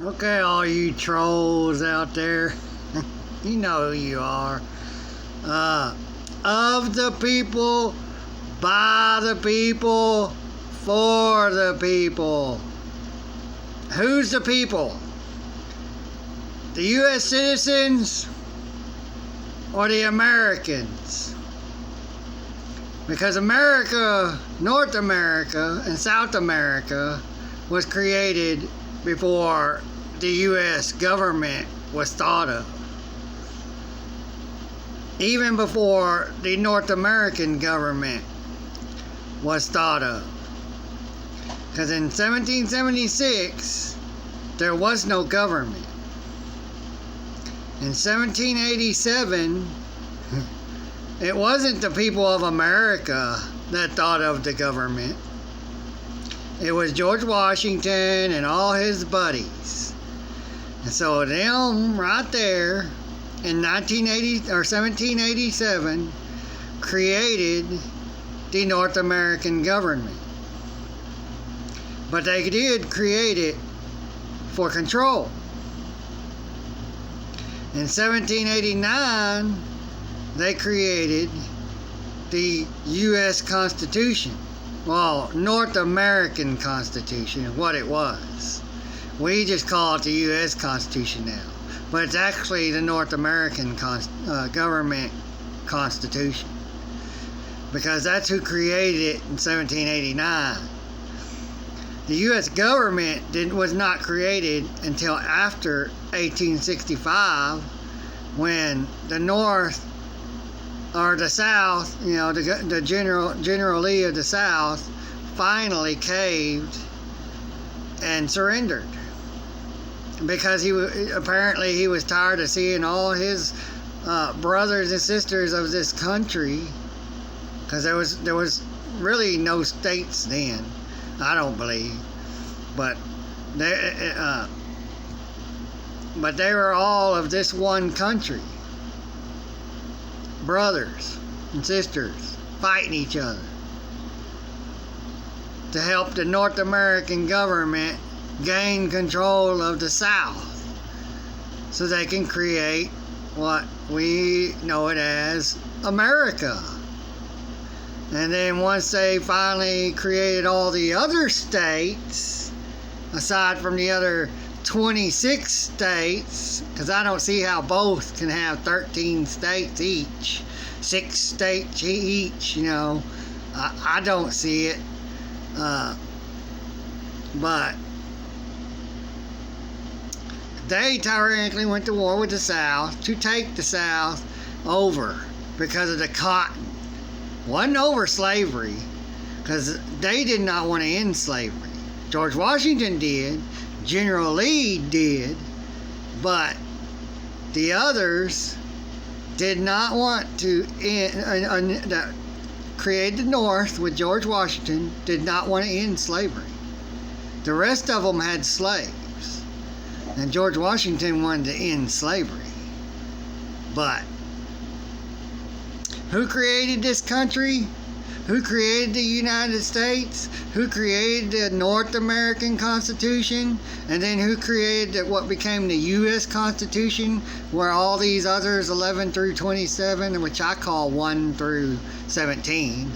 Okay, all you trolls out there, you know who you are. Of the people, by the people, for the people. Who's the people? The U.S. citizens or the Americans? Because America, North America, and South America was created before the U.S. government was thought of. Even before the North American government was thought of. Because in 1776, there was no government. In 1787, it wasn't the people of America that thought of the government. It was George Washington and all his buddies. And so them right there in 1787 created the North American government. But they did create it for control. In 1789, they created the U.S. Constitution. Well, North American Constitution is what it was. We just call it the U.S. Constitution now. But it's actually the North American government Constitution. Because that's who created it in 1789. The U.S. government was not created until after 1865, when the North, or the South, the General Lee of the South, finally caved and surrendered. Because he was tired of seeing all his brothers and sisters of this country, because there was really no states then, I don't believe, but they were all of this one country, brothers and sisters fighting each other to help the North American government gain control of the South so they can create what we know it as America. And then once they finally created all the other states, aside from the other 26 states, because I don't see how both can have 13 states each, 6 states each, I don't see it. But they tyrannically went to war with the South to take the South over because of the cotton. Wasn't over slavery, because they did not want to end slavery. George Washington did, General Lee did, but the others did not want to end, created the North with George Washington, did not want to end slavery. The rest of them had slaves, and George Washington wanted to end slavery. But who created this country? Who created the United States? Who created the North American Constitution? And then who created what became the U.S. Constitution, where all these others, 11 through 27, which I call 1 through 17,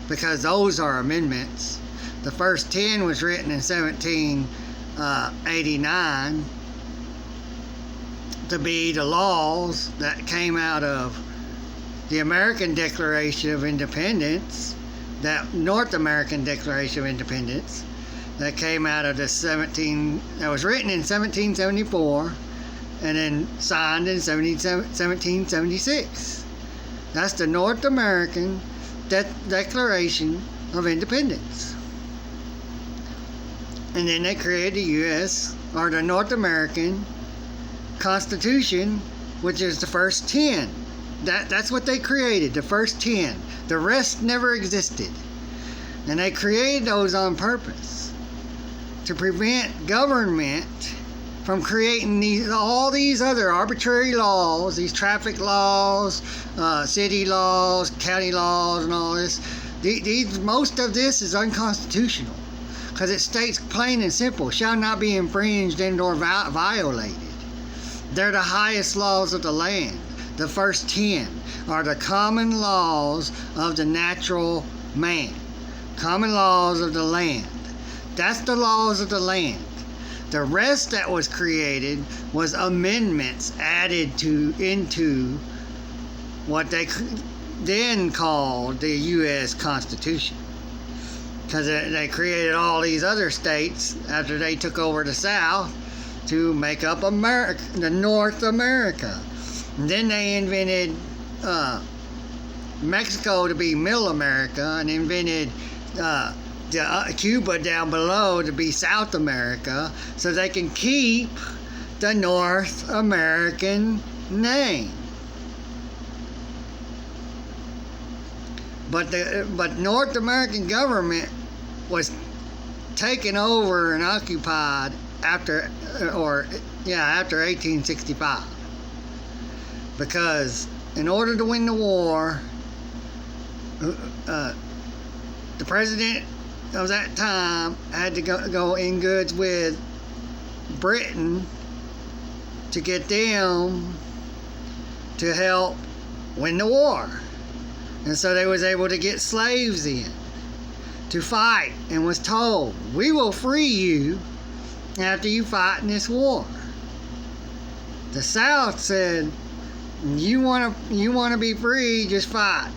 because those are amendments. The first 10 was written in 1789 to be the laws that came out of the American Declaration of Independence, that North American Declaration of Independence, that came out of that was written in 1774 and then signed in 1776. That's the North American Declaration of Independence. And then they created the U.S., or the North American Constitution, which is the first 10. That's what they created, the first 10. The rest never existed. And they created those on purpose to prevent government from creating all these other arbitrary laws, these traffic laws, city laws, county laws, and all this. Most of this is unconstitutional. because it states plain and simple, shall not be infringed and or violated. They're the highest laws of the land. The first 10 are the common laws of the natural man. Common laws of the land. That's the laws of the land. The rest that was created was amendments added into what they then called the U.S. Constitution. Because they created all these other states after they took over the South to make up America, the North America. And then they invented Mexico to be Middle America, and invented Cuba down below to be South America, so they can keep the North American name. But North American government was taken over and occupied after 1865, because in order to win the war, the president of that time had to go in goods with Britain to get them to help win the war. And so they was able to get slaves in to fight, and was told, we will free you after you fight in this war. The South said, you want to be free, just fight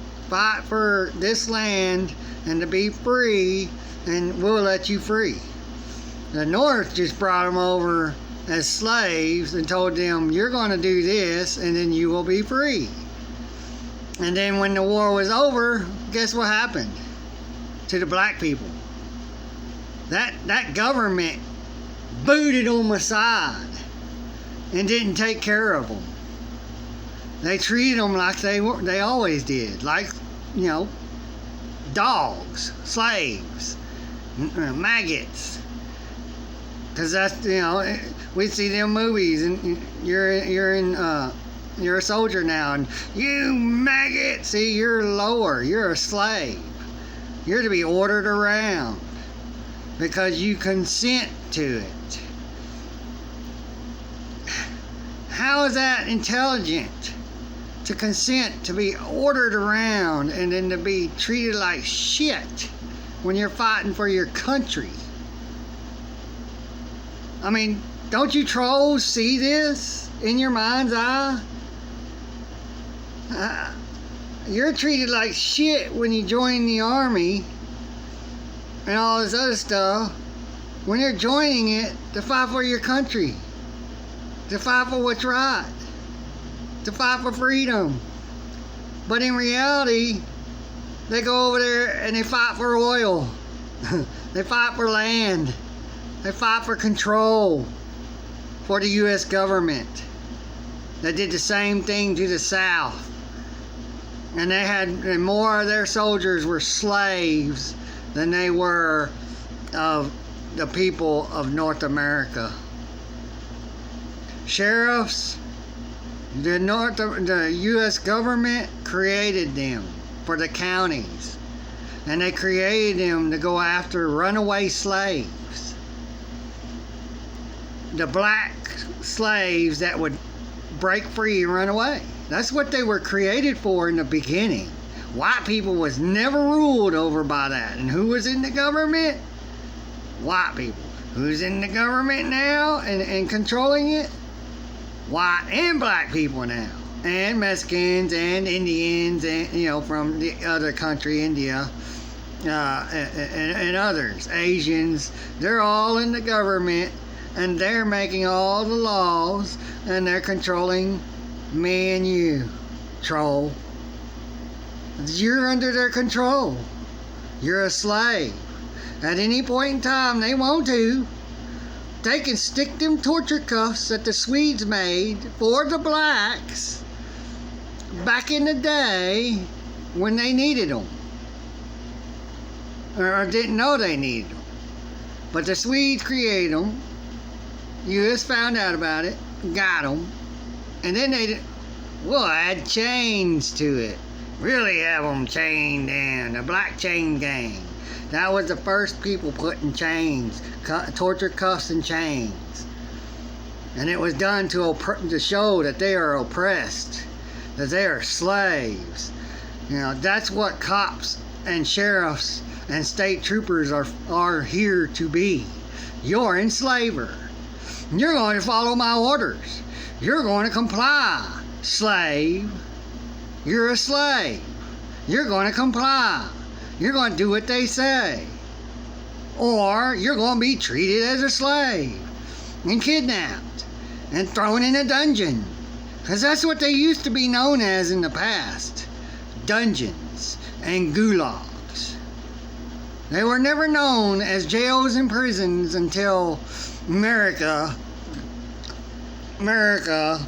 for this land and to be free, and we'll let you free. The North just brought them over as slaves and told them, you're going to do this and then you will be free. And then when the war was over, guess what happened to the black people? That government booted them aside and didn't take care of them. They treated them like they always did, like, dogs, slaves, maggots. Because that's, we see them movies, and you're a soldier now, and you maggot, see, you're lower, you're a slave. You're to be ordered around because you consent to it. How is that intelligent? To consent to be ordered around and then to be treated like shit when you're fighting for your country. I mean, don't you trolls see this in your mind's eye? You're treated like shit when you join the army and all this other stuff, when you're joining it to fight for your country, to fight for what's right, to fight for freedom. But in reality, they go over there and they fight for oil. They fight for land. They fight for control for the U.S. government. They did the same thing to the South. And more of their soldiers were slaves than they were of the people of North America. Sheriffs, the U.S. government created them for the counties. And they created them to go after runaway slaves. The black slaves that would break free and run away. That's what they were created for in the beginning. White people was never ruled over by that. And who was in the government? White people. Who's in the government now and controlling it? White and black people now. And Mexicans and Indians, and from the other country, India, and others. Asians. They're all in the government, and they're making all the laws, and they're controlling me and you, troll. You're under their control. You're a slave. At any point in time they want to, they can stick them torture cuffs that the Swedes made for the blacks back in the day when they needed them. Or didn't know they needed them. But the Swedes created them. U.S. found out about it, got them. And then we'll add chains to it. Really have them chained down. The black chain gang. That was the first people put in chains, torture, cuffs, and chains. And it was done to show that they are oppressed, that they are slaves. You know, that's what cops and sheriffs and state troopers are here to be. You're an enslaver. You're going to follow my orders. You're going to comply, slave. You're a slave. You're going to comply. You're going to do what they say. Or you're going to be treated as a slave and kidnapped and thrown in a dungeon. Because that's what they used to be known as in the past. Dungeons and gulags. They were never known as jails and prisons until America,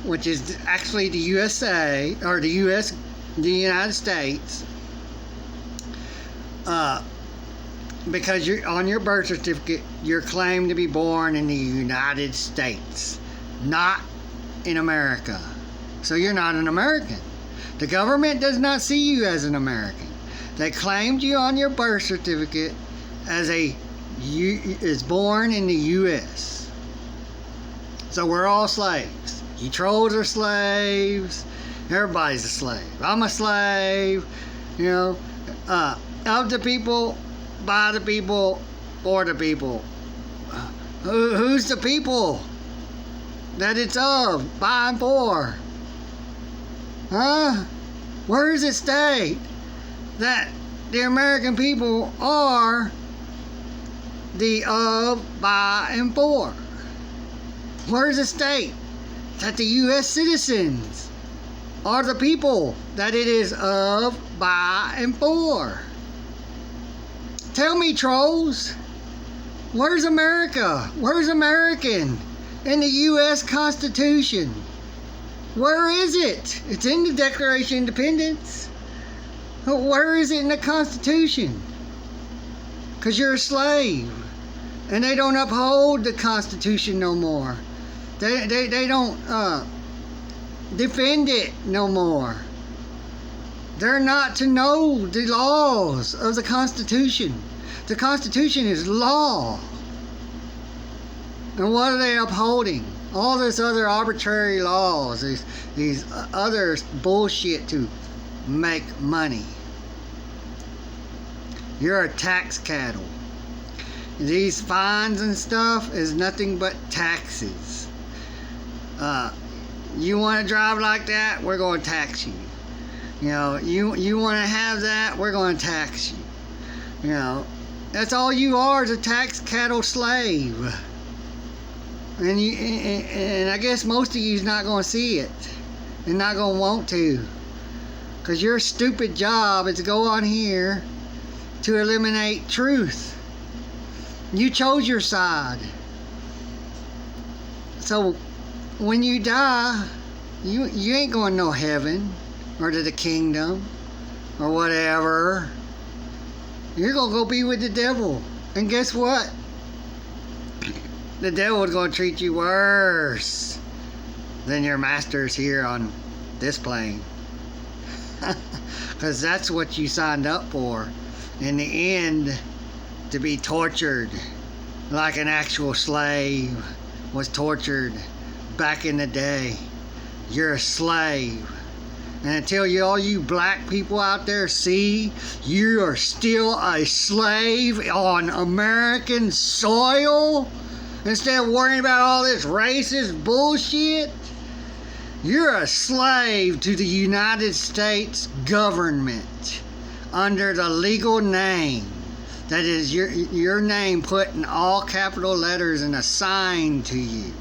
which is actually the USA, or the United States, because you're on your birth certificate, you're claimed to be born in the United States, not in America. So you're not an American. The government does not see you as an American. They claimed you on your birth certificate as is born in the U.S. So we're all slaves. You trolls are slaves. Everybody's a slave. I'm a slave. You know, of the people, by the people, for the people. Who's the people that it's of, by and for? Huh? Where does it state that the American people are the of, by, and for? Where does it state that the U.S. citizens are the people that it is of, by, and for? Tell me, trolls. Where's America? Where's American in the U.S. Constitution? Where is it? It's in the Declaration of Independence. Where is it in the Constitution? Because you're a slave. And they don't uphold the Constitution no more. They don't defend it no more. They're not to know the laws of the Constitution. The Constitution is law. And what are they upholding? All this other arbitrary laws, these other bullshit to make money. You're a tax cattle. These fines and stuff is nothing but taxes. You want to drive like that? We're going to tax you. You know, you want to have that? We're going to tax you. You know, that's all you are, is a tax cattle slave. And I guess most of you's not going to see it, and not going to want to, because your stupid job is to go on here to eliminate truth. You chose your side. So when you die, you ain't going to no heaven or to the kingdom or whatever. You're going to go be with the devil. And guess what? The devil is going to treat you worse than your masters here on this plane. Because that's what you signed up for. In the end, to be tortured like an actual slave was tortured back in the day. You're a slave. And until all you black people out there see you are still a slave on American soil, instead of worrying about all this racist bullshit, you're a slave to the United States government under the legal name. That is your name put in all capital letters and assigned to you.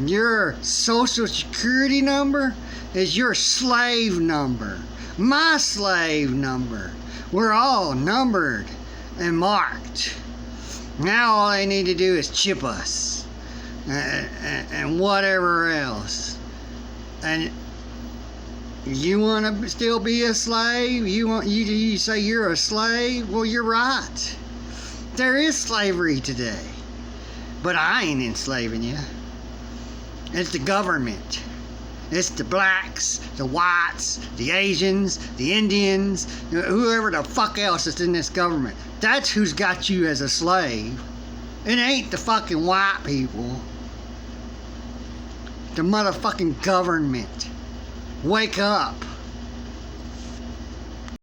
Your social security number is your slave number. My slave number. We're all numbered and marked. Now all they need to do is chip us and whatever else. And you want to still be a slave? You say you're a slave? Well, you're right. There is slavery today. But I ain't enslaving you. It's the government. It's the blacks, the whites, the Asians, the Indians, whoever the fuck else is in this government. That's who's got you as a slave. It ain't the fucking white people. The motherfucking government. Wake up.